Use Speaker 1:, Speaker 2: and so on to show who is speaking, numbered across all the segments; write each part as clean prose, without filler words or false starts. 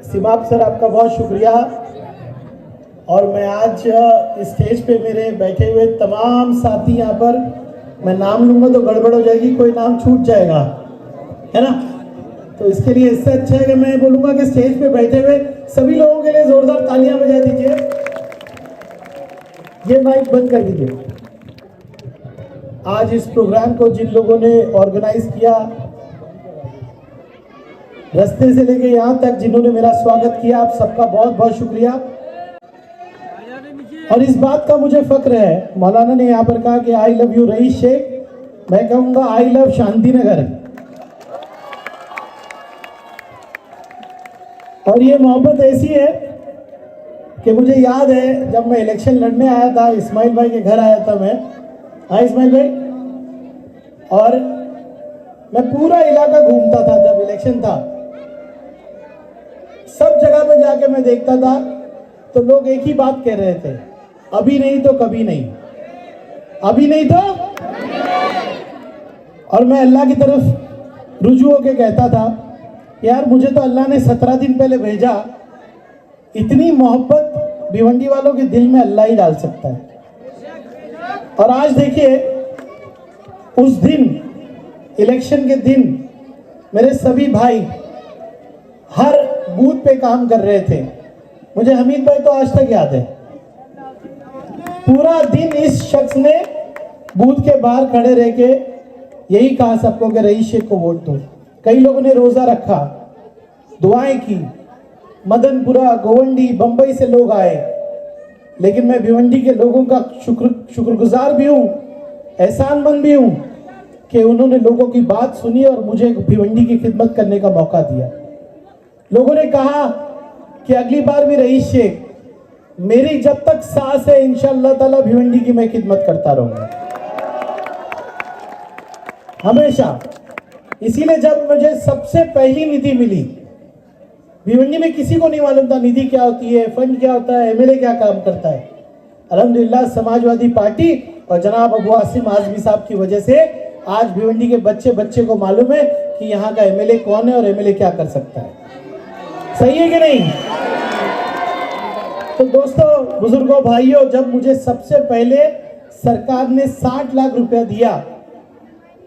Speaker 1: सिमाब sir, आपका बहुत शुक्रिया। और मैं आज स्टेज पे मेरे बैठे हुए तमाम साथी यहाँ पर, मैं नाम लूँगा तो गड़बड़ हो जाएगी, कोई नाम छूट जाएगा, है ना। तो इसके लिए इससे अच्छा है कि मैं बोलूँगा कि स्टेज पे बैठे हुए सभी लोगों के लिए जोरदार तालियां बजा दीजिए। ये माइक बंद कर दीजिए। आज इस प्रोग्राम को जिन लोगों ने ऑर्गेनाइज किया, रास्ते से लेके यहाँ तक जिन्होंने मेरा स्वागत किया, आप सबका बहुत बहुत शुक्रिया। और इस बात का मुझे फक्र है, मौलाना ने यहाँ पर कहा कि I love you rice Sheikh, मैं कहूँगा आई लव शांति नगर। और ये मोहब्बत ऐसी है कि मुझे याद है जब मैं इलेक्शन लड़ने आया था, इस्माइल भाई के घर आया था मैं। हाँ इस्माइल भाई, और मैं पूरा इलाका घूमता था जब इलेक्शन था। सब जगह पे जाके मैं देखता था तो लोग एक ही बात कह रहे थे, अभी नहीं तो कभी नहीं, अभी नहीं तो। और मैं अल्लाह की तरफ रुजू होके कहता था, यार मुझे तो अल्लाह ने 17 दिन पहले भेजा, इतनी मोहब्बत भिवंडी वालों के दिल में अल्लाह ही डाल सकता है। और आज देखिए, उस दिन इलेक्शन के दिन मेरे सभी भाई हर बूथ पे काम कर रहे थे। मुझे हमीद भाई तो आज तक याद है, पूरा दिन इस शख्स ने बूथ के बाहर खड़े रह के यही कहा सबको कि रईस शेख को वोट दो। कई लोगों ने रोजा रखा, दुआएं की, मदनपुरा, गोवंडी, बंबई से लोग आए। लेकिन मैं भिवंडी के लोगों का शुक्रगुजार भी हूँ, एहसानमंद भी हूँ कि उन्होंने लोगों की बात सुनी और मुझे भिवंडी की खिदमत करने का मौका दिया। लोगों ने कहा कि अगली बार भी रईस शेख, मेरी जब तक सांस है इंशाअल्लाह ताला भिवंडी की मैं खिदमत करता रहूंगा हमेशा। इसीलिए जब मुझे सबसे पहली निधि मिली, भिवंडी में किसी को नहीं मालूम था निधि क्या होती है, फंड क्या होता है, एमएलए क्या काम करता है। अल्हम्दुलिल्लाह समाजवादी पार्टी और जनाब अबू आसिम आजमी साहब की वजह से आज भिवंडी के बच्चे बच्चे को मालूम है कि यहाँ का एमएलए कौन है और एमएलए क्या कर सकता है। सही है कि नहीं? तो दोस्तों, बुजुर्गों, भाइयों, जब मुझे सबसे पहले सरकार ने 60 लाख रुपया दिया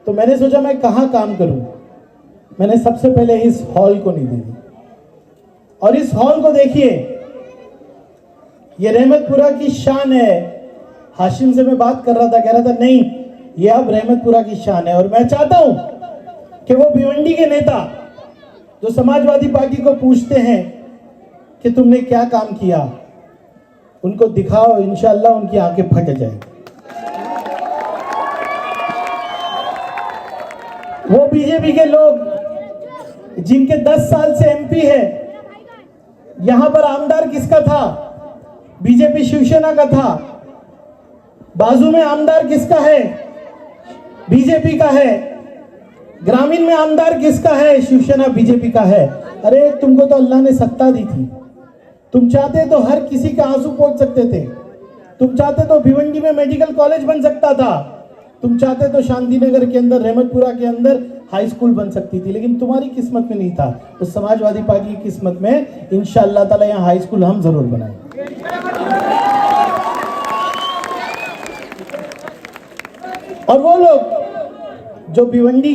Speaker 1: तो मैंने सोचा मैं कहाँ काम करूं। मैंने सबसे पहले इस हॉल को निधि दी। और इस हॉल को देखिए, ये रहमतपुरा की शान है। हाशिम से मैं बात कर रहा था, कह रहा था नहीं ये अब रहमतपुरा की शान है। और मैं चाहता हूं कि वो भिवंडी के नेता जो समाजवादी पार्टी को पूछते हैं कि तुमने क्या काम किया, उनको दिखाओ, इंशाअल्लाह उनकी आंखें फट जाएगी। वो बीजेपी के लोग जिनके 10 साल से एमपी है, यहां पर आमदार किसका था? बीजेपी शिवसेना का था। बाजू में आमदार किसका है? बीजेपी का है। ग्रामीण में आमदार किसका है? शिवसेना बीजेपी का है। अरे तुमको तो अल्लाह ने सत्ता दी थी, तुम चाहते तो हर किसी के आंसू पोंछ सकते थे, तुम चाहते तो भिवंडी में मेडिकल कॉलेज बन सकता था, तुम चाहते तो शांति नगर के अंदर, रहमतपुरा के अंदर हाई स्कूल बन सकती थी। लेकिन तुम्हारी किस्मत में नहीं था, उस समाजवादी पार्टी की किस्मत में इंशाअल्लाह ताला यहाँ हाई स्कूल हम जरूर बनाएंगे। और वो लोग जो भिवंडी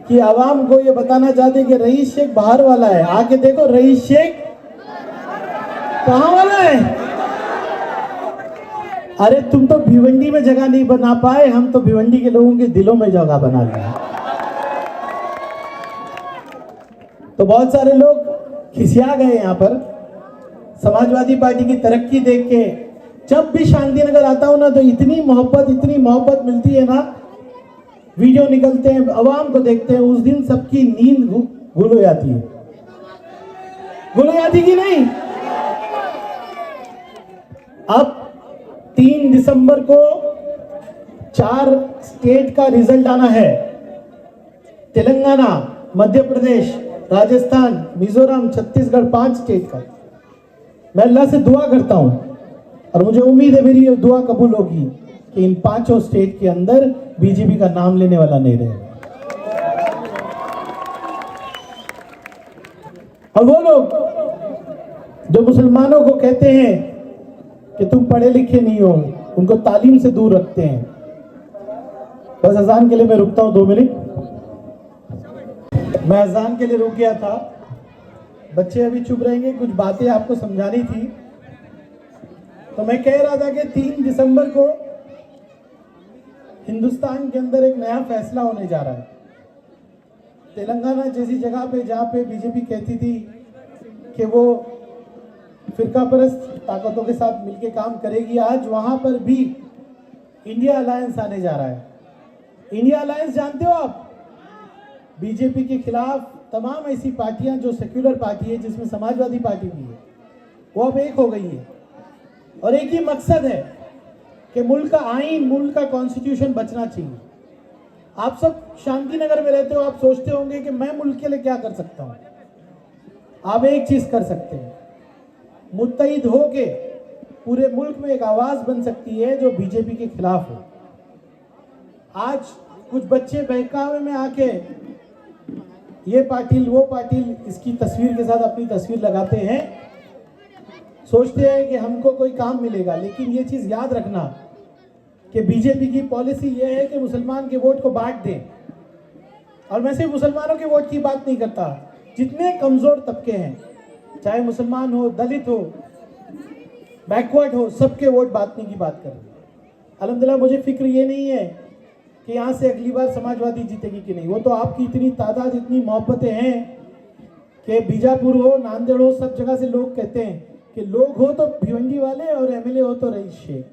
Speaker 1: की आवाम को ये बताना चाहते कि रईस शेख बाहर वाला है, आके देखो रईस शेख कहां वाला है। अरे तुम तो भिवंडी में जगह नहीं बना पाए, हम तो भिवंडी के लोगों के दिलों में जगह बना लिया। तो बहुत सारे लोग खिसिया गए यहाँ पर समाजवादी पार्टी की तरक्की देख के। जब भी शांति नगर आता हूं ना तो इतनी मोहब्बत मिलती है ना, वीडियो निकलते हैं, आवाम को देखते हैं, उस दिन सबकी नींद गुल हो जाती है। गुल हो जाती कि नहीं? अब 3 दिसंबर को 4 स्टेट का रिजल्ट आना है। तेलंगाना, मध्य प्रदेश, राजस्थान, मिजोरम, छत्तीसगढ़, 5 स्टेट का। मैं अल्लाह से दुआ करता हूं और मुझे उम्मीद है मेरी ये दुआ कबूल होगी कि इन 5 स्टेट के अंदर बीजेपी का नाम लेने वाला नहीं रहेगा। और वो लोग जो मुसलमानों को कहते हैं कि तुम पढ़े लिखे नहीं हो, उनको तालीम से दूर रखते हैं। बस अजान के लिए मैं रुकता हूं 2 मिनट। मैं अजान के लिए रुक गया था, बच्चे अभी चुप रहेंगे, कुछ बातें आपको समझानी थी। तो मैं कह रहा था कि 3 दिसंबर को हिंदुस्तान के अंदर एक नया फैसला होने जा रहा है। तेलंगाना जैसी जगह पे जहाँ पे बीजेपी कहती थी कि वो फिरका परस्त ताकतों के साथ मिलकर काम करेगी, आज वहां पर भी इंडिया अलायंस आने जा रहा है। इंडिया अलायंस जानते हो आप? बीजेपी के खिलाफ तमाम ऐसी पार्टियां जो सेक्युलर पार्टी है, जिसमें समाजवादी पार्टी भी है, वो अब एक हो गई है और एक ही मकसद है कि मुल्क का आईन, मुल्क का कॉन्स्टिट्यूशन बचना चाहिए। आप सब शांति नगर में रहते हो, आप सोचते होंगे कि मैं मुल्क के लिए क्या कर सकता हूं। आप एक चीज कर सकते हैं, मुत्तहिद होके पूरे मुल्क में एक आवाज बन सकती है जो बीजेपी के खिलाफ हो। आज कुछ बच्चे बहकावे में आके ये पाटिल वो पाटिल इसकी तस्वीर के साथ अपनी तस्वीर लगाते हैं, सोचते हैं कि हमको कोई काम मिलेगा। लेकिन ये चीज याद रखना कि बीजेपी की पॉलिसी ये है कि मुसलमान के वोट को बांट दें। और मैं सिर्फ मुसलमानों के वोट की बात नहीं करता, जितने कमजोर तबके हैं, चाहे मुसलमान हो, दलित हो, बैकवर्ड हो, सबके वोट बांटने की बात कर रहे हैं। अल्हम्दुलिल्लाह मुझे फिक्र ये नहीं है कि यहाँ से अगली बार समाजवादी जीतेगी कि नहीं। वो तो आपकी इतनी तादाद, इतनी मोहब्बतें हैं कि बीजापुर हो, नांदेड़ हो, सब जगह से लोग कहते हैं कि लोग हो तो भिवंडी वाले और एमएलए हो तो रईस शेख।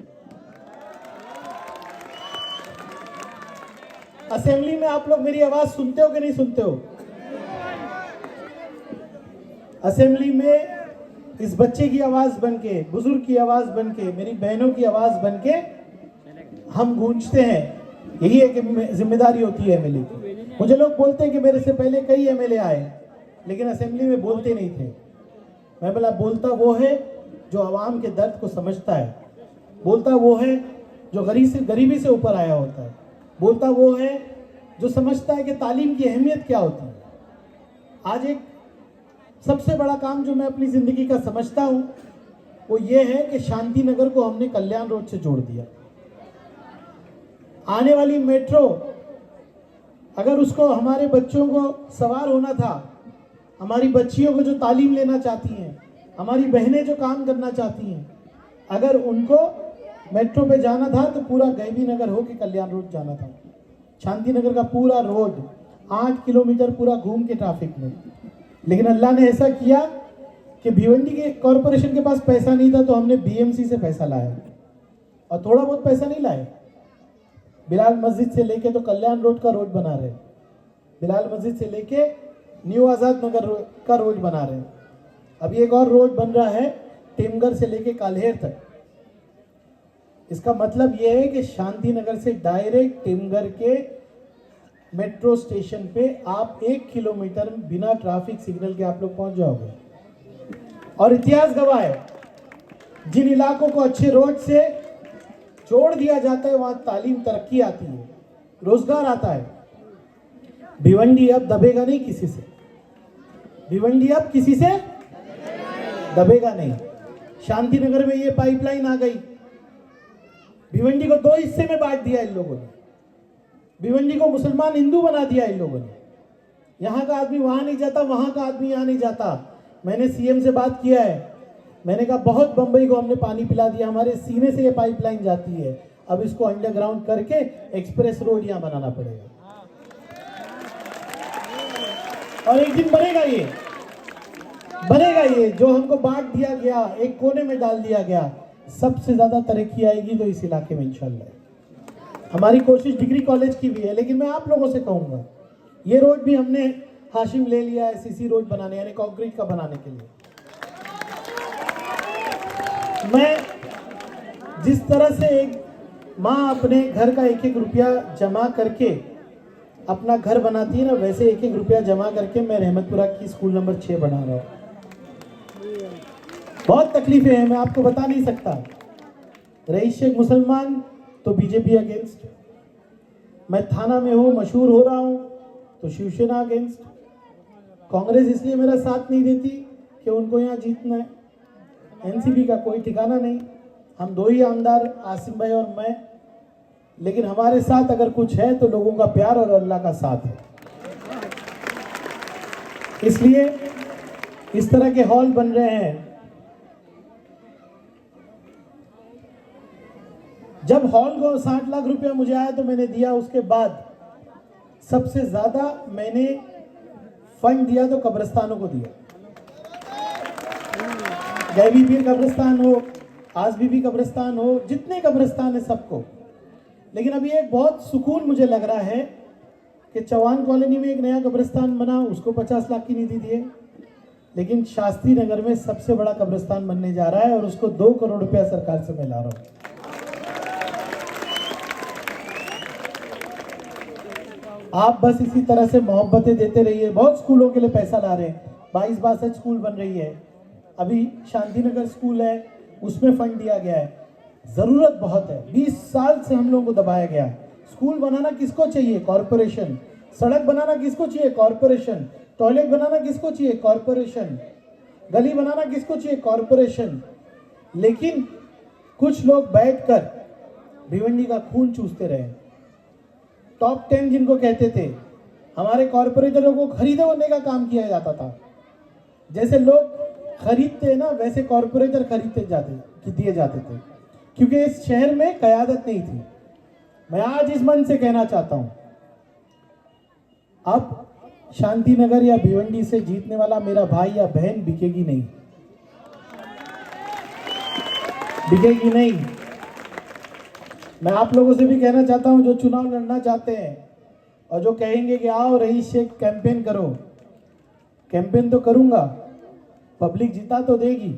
Speaker 1: असेंबली में आप लोग मेरी आवाज सुनते हो कि नहीं सुनते हो? असेंबली में इस बच्चे की आवाज बनके, बुजुर्ग की आवाज बनके, मेरी बहनों की आवाज बनके हम गूंजते हैं। यही एक जिम्मेदारी होती है एमएलए की। मुझे लोग बोलते हैं कि मेरे से पहले कई एमएलए आए लेकिन असेंबली में बोलते नहीं थे। मैं बोला बोलता वो है जो आवाम के दर्द को समझता है, बोलता वो है जो गरीबी से ऊपर आया होता है, बोलता वो है जो समझता है कि तालीम की अहमियत क्या होती है। आज एक सबसे बड़ा काम जो मैं अपनी जिंदगी का समझता हूं वो ये है कि शांति नगर को हमने कल्याण रोड से जोड़ दिया। आने वाली मेट्रो, अगर उसको हमारे बच्चों को सवार होना था, हमारी बच्चियों को जो तालीम लेना चाहती हैं, हमारी बहनें जो काम करना चाहती हैं, अगर उनको मेट्रो पे जाना था तो पूरा गैबी नगर हो के कल्याण रोड जाना था। शांति नगर का पूरा रोड 8 किलोमीटर पूरा घूम के ट्रैफिक में। लेकिन अल्लाह ने ऐसा किया कि भिवंडी के कॉरपोरेशन के पास पैसा नहीं था तो हमने बीएमसी से पैसा लाया, और थोड़ा बहुत पैसा नहीं लाए। बिलाल मस्जिद से लेके तो कल्याण रोड का रोड बना रहे, बिलाल मस्जिद से लेके न्यू आज़ाद नगर का रोड बना रहे। अभी एक और रोड बन रहा है टेमगर से लेके काल्हेर तक। इसका मतलब यह है कि शांति नगर से डायरेक्ट टेमगर के मेट्रो स्टेशन पे आप 1 किलोमीटर बिना ट्रैफिक सिग्नल के आप लोग पहुंच जाओगे। और इतिहास गवाह है, जिन इलाकों को अच्छे रोड से जोड़ दिया जाता है वहां तालीम, तरक्की आती है, रोजगार आता है। भिवंडी अब दबेगा नहीं किसी से, भिवंडी अब किसी से दबेगा नहीं। शांति नगर में ये पाइपलाइन आ गई, भिवंडी को 2 हिस्से में बांट दिया इन लोगों ने, भिवंडी को मुसलमान हिंदू बना दिया इन लोगों ने। यहाँ का आदमी वहां नहीं जाता, वहां का आदमी यहाँ नहीं जाता। मैंने सीएम से बात किया है, मैंने कहा बहुत बंबई को हमने पानी पिला दिया, हमारे सीने से ये पाइपलाइन जाती है, अब इसको अंडरग्राउंड करके एक्सप्रेस रोड यहाँ बनाना पड़ेगा। और एक दिन बनेगा ये जो हमको बांट दिया गया, एक कोने में डाल दिया गया, सबसे ज्यादा तरक्की आएगी तो इस इलाके में इंशाल्लाह। हमारी कोशिश डिग्री कॉलेज की भी है, लेकिन मैं आप लोगों से कहूंगा ये रोड भी हमने हाशिम ले लिया है सीसी रोड बनाने, यानी कंक्रीट का बनाने के लिए। मैं जिस तरह से एक माँ अपने घर का 1-1 रुपया जमा करके अपना घर बनाती है ना, वैसे 1-1 रुपया जमा करके मैं रहमतपुरा की स्कूल नंबर 6 बना रहा हूँ। बहुत तकलीफें हैं, मैं आपको बता नहीं सकता। रईस शेख मुसलमान तो बीजेपी अगेंस्ट, मैं थाना में हूँ, मशहूर हो रहा हूँ तो शिवसेना अगेंस्ट, कांग्रेस इसलिए मेरा साथ नहीं देती कि उनको यहाँ जीतना है। एनसीपी का कोई ठिकाना नहीं, हम दो ही आमदार, आसिम भाई और मैं, लेकिन हमारे साथ अगर कुछ है तो लोगों का प्यार और अल्लाह का साथ है। इसलिए इस तरह के हॉल बन रहे हैं। जब हॉल को 60 लाख रुपया मुझे आया तो मैंने दिया, उसके बाद सबसे ज्यादा मैंने फंड दिया तो कब्रिस्तानों को दिया। गैबी पीर कब्रिस्तान हो, आज बीबी कब्रिस्तान हो, जितने कब्रिस्तान है सबको। लेकिन अभी एक बहुत सुकून मुझे लग रहा है कि चौहान कॉलोनी में एक नया कब्रिस्तान बना, उसको 50 लाख की निधि दिए। लेकिन शास्त्री नगर में सबसे बड़ा कब्रिस्तान बनने जा रहा है और उसको 2 करोड़ रुपया सरकार से मैं ला रहा हूं। आप बस इसी तरह से मोहब्बतें देते रहिए। बहुत स्कूलों के लिए पैसा ला रहे हैं, 22-62 स्कूल बन रही है। अभी शांति नगर स्कूल है, उसमें फंड दिया गया है। जरूरत बहुत है, 20 साल से हम लोगों को दबाया गया। स्कूल बनाना किसको चाहिए? कॉर्पोरेशन। सड़क बनाना किसको चाहिए? कॉर्पोरेशन। टॉयलेट बनाना किसको चाहिए? कॉर्पोरेशन। गली बनाना किसको चाहिए? कॉर्पोरेशन। लेकिन कुछ लोग बैठकर भिवंडी का खून चूसते रहे। टॉप 10 जिनको कहते थे, हमारे कॉर्पोरेटरों को खरीदे होने का काम किया जाता था। जैसे लोग खरीदते ना, वैसे कॉर्पोरेटर खरीदते जाते दिए जाते थे, क्योंकि इस शहर में कयादत नहीं थी। मैं आज इस मन से कहना चाहता हूं, अब शांति नगर या भिवंडी से जीतने वाला मेरा भाई या बहन बिकेगी नहीं, बिकेगी नहीं। मैं आप लोगों से भी कहना चाहता हूं, जो चुनाव लड़ना चाहते हैं और जो कहेंगे कि आओ रईस शेख कैंपेन करो, कैंपेन तो करूंगा, पब्लिक जिता तो देगी,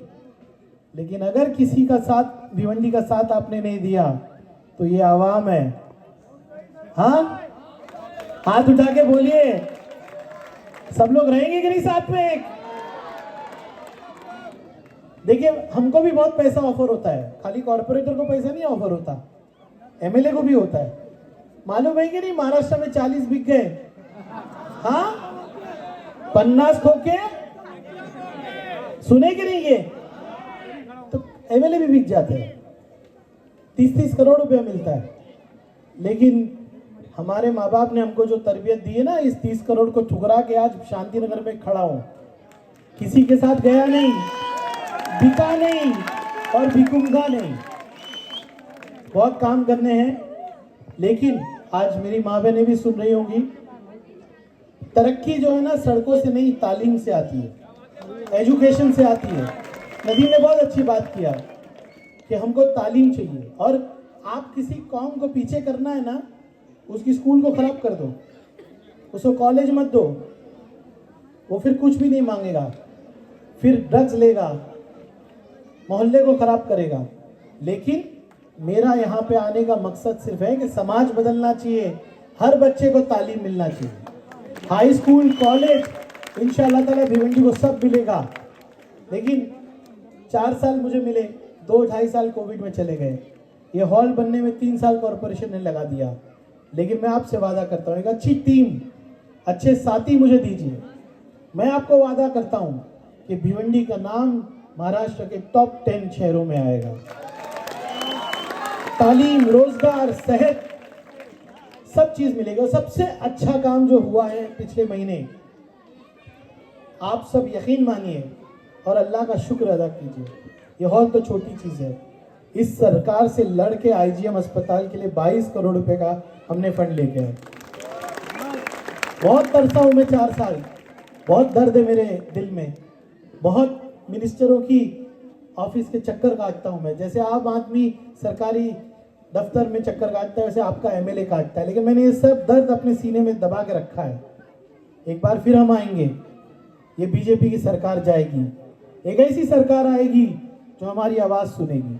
Speaker 1: लेकिन अगर किसी का साथ, भिवंडी का साथ आपने नहीं दिया तो ये आवाम है। हाँ, हाथ उठा के बोलिए, सब लोग रहेंगे कि नहीं साथ में? देखिए, हमको भी बहुत पैसा ऑफर होता है, खाली कॉर्पोरेटर को पैसा नहीं ऑफर होता, एमएलए को भी होता है। मालूम है कि नहीं, महाराष्ट्र में 40 बिक गए। हाँ, 50 खोके सुने कि नहीं? ये तो एमएलए भी बिक जाते हैं, 30-30 करोड़ रुपया मिलता है। लेकिन हमारे माँ बाप ने हमको जो तरबियत दी है ना, इस 30 करोड़ को ठुकरा के आज शांति नगर में खड़ा हूं। किसी के साथ गया नहीं, बिका नहीं और बिकूंगा नहीं। बहुत काम करने हैं, लेकिन आज मेरी माँ बहनें भी सुन रही होंगी, तरक्की जो है ना सड़कों से नहीं, तालीम से आती है, एजुकेशन से आती है। नदीम ने बहुत अच्छी बात किया कि हमको तालीम चाहिए। और आप किसी कौम को पीछे करना है ना, उसकी स्कूल को खराब कर दो, उसको कॉलेज मत दो, वो फिर कुछ भी नहीं मांगेगा, फिर ड्रग्स लेगा, मोहल्ले को खराब करेगा। लेकिन मेरा यहाँ पे आने का मकसद सिर्फ है कि समाज बदलना चाहिए, हर बच्चे को तालीम मिलना चाहिए, हाई स्कूल, कॉलेज, इंशाअल्लाह ताला भिवंडी को सब मिलेगा। लेकिन 4 साल मुझे मिले, 2-2.5 साल कोविड में चले गए। ये हॉल बनने में 3 साल कॉर्पोरेशन ने लगा दिया। लेकिन मैं आपसे वादा करता हूँ, एक अच्छी टीम, अच्छे साथी मुझे दीजिए। मैं आपको वादा करता हूँ कि भिवंडी का नाम महाराष्ट्र के टॉप 10 शहरों में आएगा। तालीम, रोजगार, सेहत, सब चीज मिलेगा। सबसे अच्छा काम जो हुआ है पिछले महीने, आप सब यकीन मानिए और अल्लाह का शुक्र अदा कीजिए। ये हॉल तो छोटी चीज है, इस सरकार से लड़ के आईजीएम अस्पताल के लिए 22 करोड़ रुपए का हमने फंड लेके आए। बहुत तरसा हूं मैं 4 साल, बहुत दर्द है मेरे दिल में, बहुत मिनिस्टरों की ऑफिस के चक्कर काटता हूं मैं। जैसे आम आदमी सरकारी दफ्तर में चक्कर काटता है, वैसे आपका एमएलए काटता है। लेकिन मैंने ये सब दर्द अपने सीने में दबा के रखा है। एक बार फिर हम आएंगे, ये बीजेपी की सरकार जाएगी, एक ऐसी सरकार आएगी जो हमारी आवाज सुनेगी,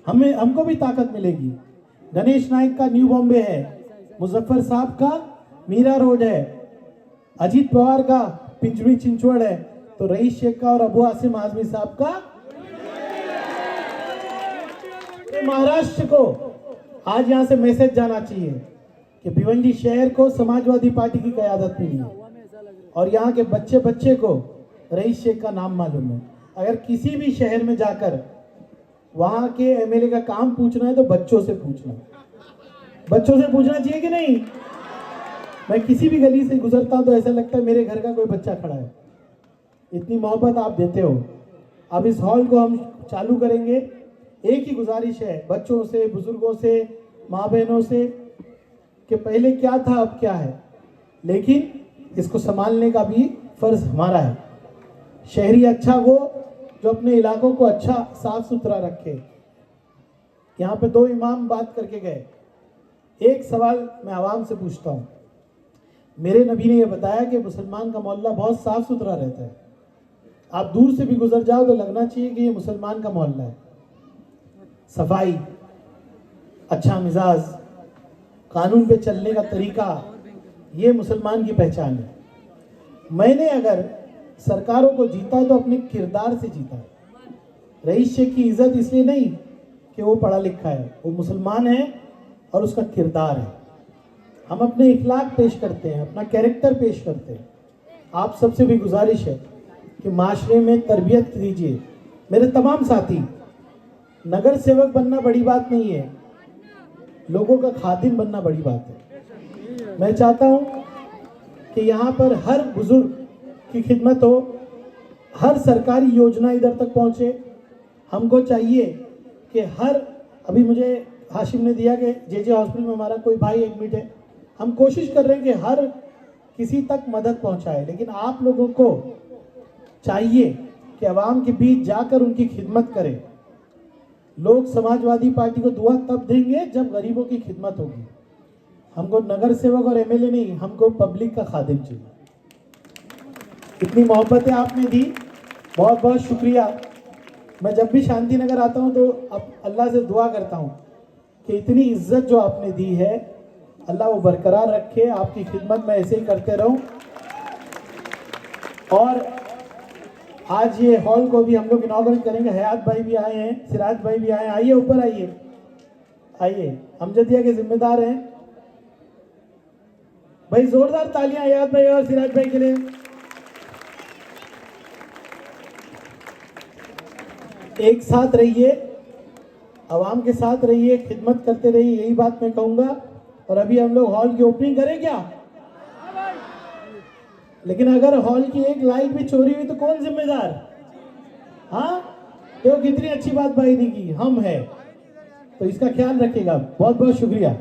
Speaker 1: हमको भी ताकत मिलेगी। गणेश नायक का न्यू बॉम्बे है, मुजफ्फर साहब का मीरा रोड है, अजीत पवार का पिंचुड़ी चिंचवड़ है, तो रईस शेख का और अबू आसिम आजमी साहब का महाराष्ट्र को आज यहां से मैसेज जाना चाहिए कि भिवंडी शहर को समाजवादी पार्टी की क़यादत मिली और यहाँ के बच्चे बच्चे को रईस शेख का नाम मालूम है। अगर किसी भी शहर में जाकर वहाँ के एमएलए का काम पूछना है तो बच्चों से पूछना चाहिए कि नहीं। मैं किसी भी गली से गुजरता हूँ तो ऐसा लगता है मेरे घर का कोई बच्चा खड़ा है, इतनी मोहब्बत आप देते हो। अब इस हॉल को हम चालू करेंगे। एक ही गुजारिश है बच्चों से, बुजुर्गों से, माँ बहनों से कि पहले क्या था अब क्या है, लेकिन इसको संभालने का भी फर्ज हमारा है। शहरी अच्छा वो जो अपने इलाकों को अच्छा साफ सुथरा रखे। यहाँ पे 2 इमाम बात करके गए। एक सवाल मैं आवाम से पूछता हूँ, मेरे नबी ने यह बताया कि मुसलमान का मोहल्ला बहुत साफ सुथरा रहता है। आप दूर से भी गुजर जाओ तो लगना चाहिए कि ये मुसलमान का मोहल्ला है। सफाई, अच्छा मिजाज, कानून पे चलने का तरीका, ये मुसलमान की पहचान है। मैंने अगर सरकारों को जीता है तो अपने किरदार से जीता है। रईस शेख की इज्जत इसलिए नहीं कि वो पढ़ा लिखा है, वो मुसलमान है और उसका किरदार है। हम अपने इखलाक पेश करते हैं, अपना कैरेक्टर पेश करते हैं। आप सबसे भी गुजारिश है कि माशरे में तरबियत दीजिए। मेरे तमाम साथी, नगर सेवक बनना बड़ी बात नहीं है, लोगों का खादिम बनना बड़ी बात है। मैं चाहता हूँ कि यहाँ पर हर बुजुर्ग की खिदमत हो, हर सरकारी योजना इधर तक पहुँचे। हमको चाहिए कि अभी मुझे हाशिम ने दिया कि जे हॉस्पिटल में हमारा कोई भाई एडमिट है। हम कोशिश कर रहे हैं कि हर किसी तक मदद पहुँचाए, लेकिन आप लोगों को चाहिए कि आवाम के बीच जाकर उनकी खिदमत करें। लोग समाजवादी पार्टी को दुआ तब देंगे जब गरीबों की खिदमत होगी। हमको नगर सेवक और एमएलए नहीं, हमको पब्लिक का खादिम चाहिए। इतनी मोहब्बतें आपने दी, बहुत बहुत शुक्रिया। मैं जब भी शांति नगर आता हूँ तो अब अल्लाह से दुआ करता हूँ कि इतनी इज्जत जो आपने दी है अल्लाह वो बरकरार रखे, आपकी खिदमत में ऐसे ही करते रहूं। और आज ये हॉल को भी हम लोग इनॉग्रेट करेंगे। हयात भाई भी आए हैं, सिराज भाई भी आए हैं। आइए ऊपर आइए, आइए, अमजदिया के जिम्मेदार हैं भाई। जोरदार तालियां हयात भाई और सिराज भाई के लिए। एक साथ रहिए, आवाम के साथ रहिए, खिदमत करते रहिए, यही बात मैं कहूंगा। और अभी हम लोग हॉल की ओपनिंग करें क्या? लेकिन अगर हॉल की एक लाइट भी चोरी हुई तो कौन जिम्मेदार? हाँ, तो कितनी अच्छी बात भाई ने की, हम है, तो इसका ख्याल रखिएगा। बहुत बहुत शुक्रिया।